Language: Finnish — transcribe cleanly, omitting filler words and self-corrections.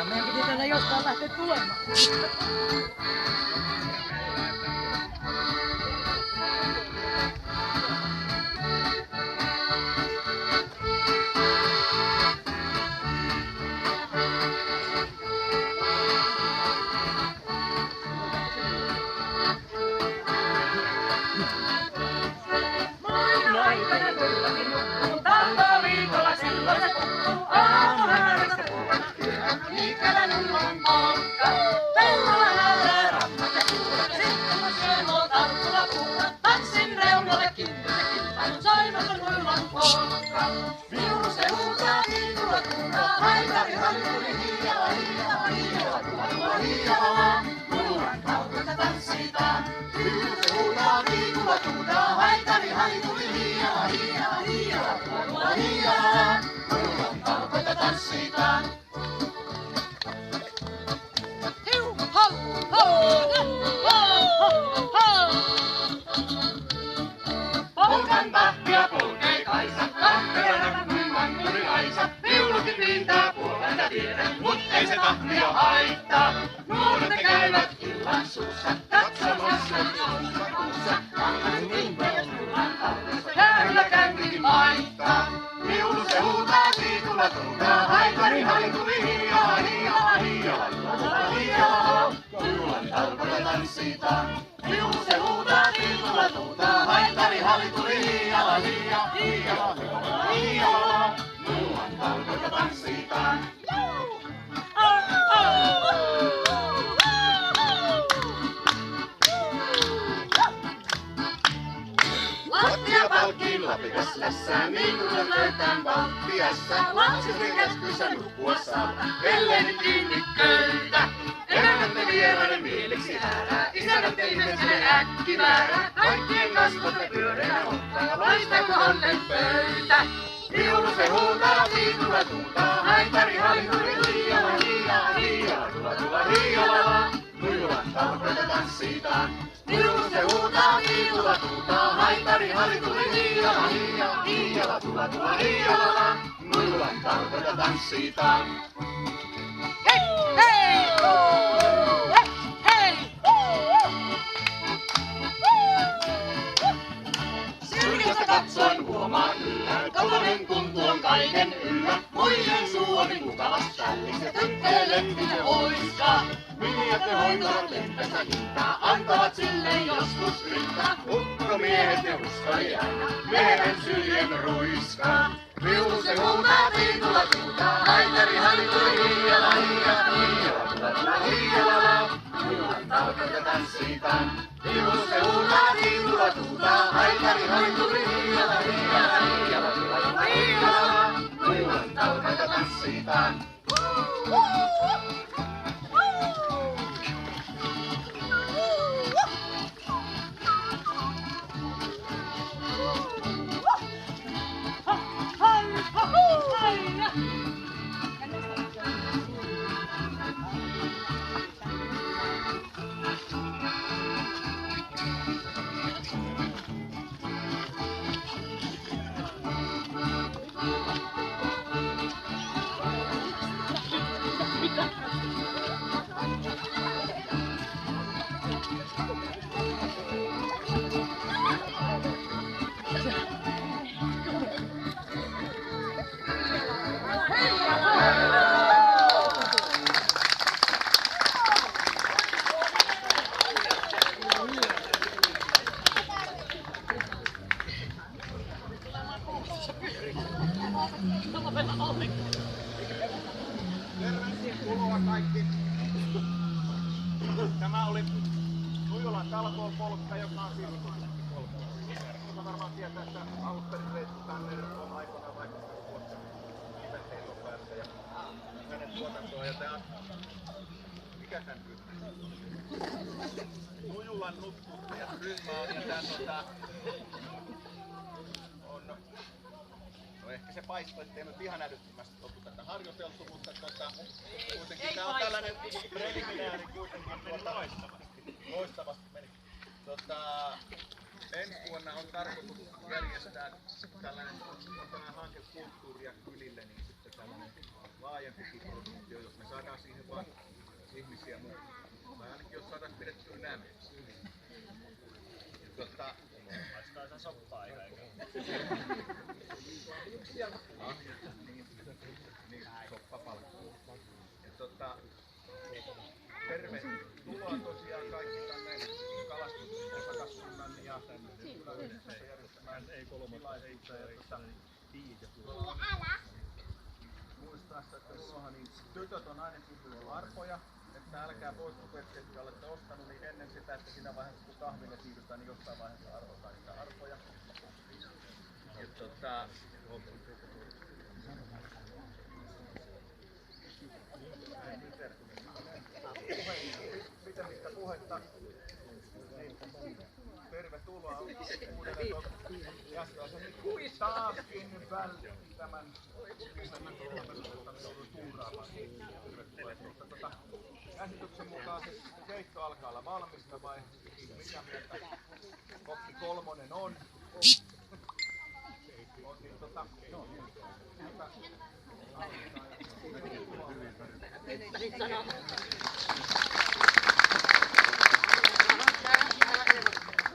Meidän piti tänne jostain lähteä tulemaan. Polkan tahtia polkee Kaisa, kahterana kuin vantturi Aisa. Viulukin viitää puolen ja vieren, mut ei se tahtia haittaa. Nuoret käyvät illan suussa, katsomassa suussa kuussa. Kankanen kiinteä ja sullan taulussa, jäällä käyntikin maittaa. Viulu se huutaa, siikulla tuutaa, haitari haituri hiiaa, hiiaa, hiiaa, hiiaa, hiiaa. Tullan talkoja tanssitaan. Viulu se huutaa, siikulla tuutaa, haitari haituri hiiaa, hiiaa, hiiaa, hiiaa, hiiaa. Tullan talkoja tanssitaan. Lattia palkkiin lapikas lässää, niin kuin löytään valttiassa. Lapsisen käskyssä nukkua saa, ellei nyt kiinni köytä. Emännät vieraiden mieliksi häärää, isännät ihmiselle äkkiväärää. Kaikkien kasvot ne pyöreä ottaa, loistako onnen pöytä. Viulu se huutaa, viikulla tuutaa, haitari haituri hiiala, hiiala, hiiala, tulla tulla hiiala. Nujulan talkoita tanssitaan. Viulu se huutaa, viikulla tuutaa, haitari haituri hiiala, hiiala, hiiala, tulla tulla hiiala. Nujulan talkoita tanssitaan. Hei! Hei! Hei! Syrjästä katsoen huomaan yllä, kalonen kun tuon kaiken yllä. Muiden suu oli mukavas sällis ja tyttöjen lehtinen oiskaa. Miniät ne hoitavat lempestä hintaa, antavat sille joskus rintaa. Ukkomiehet ne uskali aina, miehen syljen ruiskaa. Viulu se huutaa, viikulla tuutaa, haitari haituri hiiala, hiiala, hiiala, tulla tulla hiiala. Nujulan talkoita tanssitaan. Viulu se huutaa, viikulla tuutaa, haitari haituri hiiala, hiiala, hiiala, tulla tulla hiiala. Nujulan talkoita tanssitaan. Tervetuloa kaikki. Tämä oli Nujulan talkoon polkka, joka on siis polkka. Joka varmaan tietää, että Alperin Veittu Tanner on aikoinaan vaikuttanut vuotta Ivenheilon päässä ja hänen tuotantoa. Ja tää on... Mikä tän ryhmä? Nujulan nutkuttajat ryhmä on ja tän no ehkä se paistoi, ettei nyt ihan älyttömästi oltu tätä harjoiteltu, mutta kuitenkin tää on tällainen preliminääri kuitenkin loistavasti meni. Ensi vuonna on tarkoitus järjestää tällainen hanke kulttuuria kylille, niin sitten tällainen laajempi produktio, jos me saadaan siihen ihmisiä mukaan. Tai ainakin jos saadaan pidettyä nämä. Haistaa se soppaa aika eikä. Niin, soppapalkkuu. Tervetuloa tosiaan kaikki tänne kalastusosakaskunnan ja kyläyhdistyksen järjestämään tilaisuuteen. Muistaessa, että tuohon niin tytöt on aina kysynyt arpoja, että älkää poistuko, että olette ostanut, niin ennen sitä, että siinä vaiheessa kun kahville siirrytään, niin jossain vaiheessa arvotaan niitä arpoja. Ja pitemmittä puhetta, niin tervetuloa uudelleen jäskeläisen taaskin tämän tuuraamaan. Tervetuloa. Käsityksen mukaan se keitto alkaa olla valmista vai mitä mieltä kokki kolmonen on? Sitten sanoo.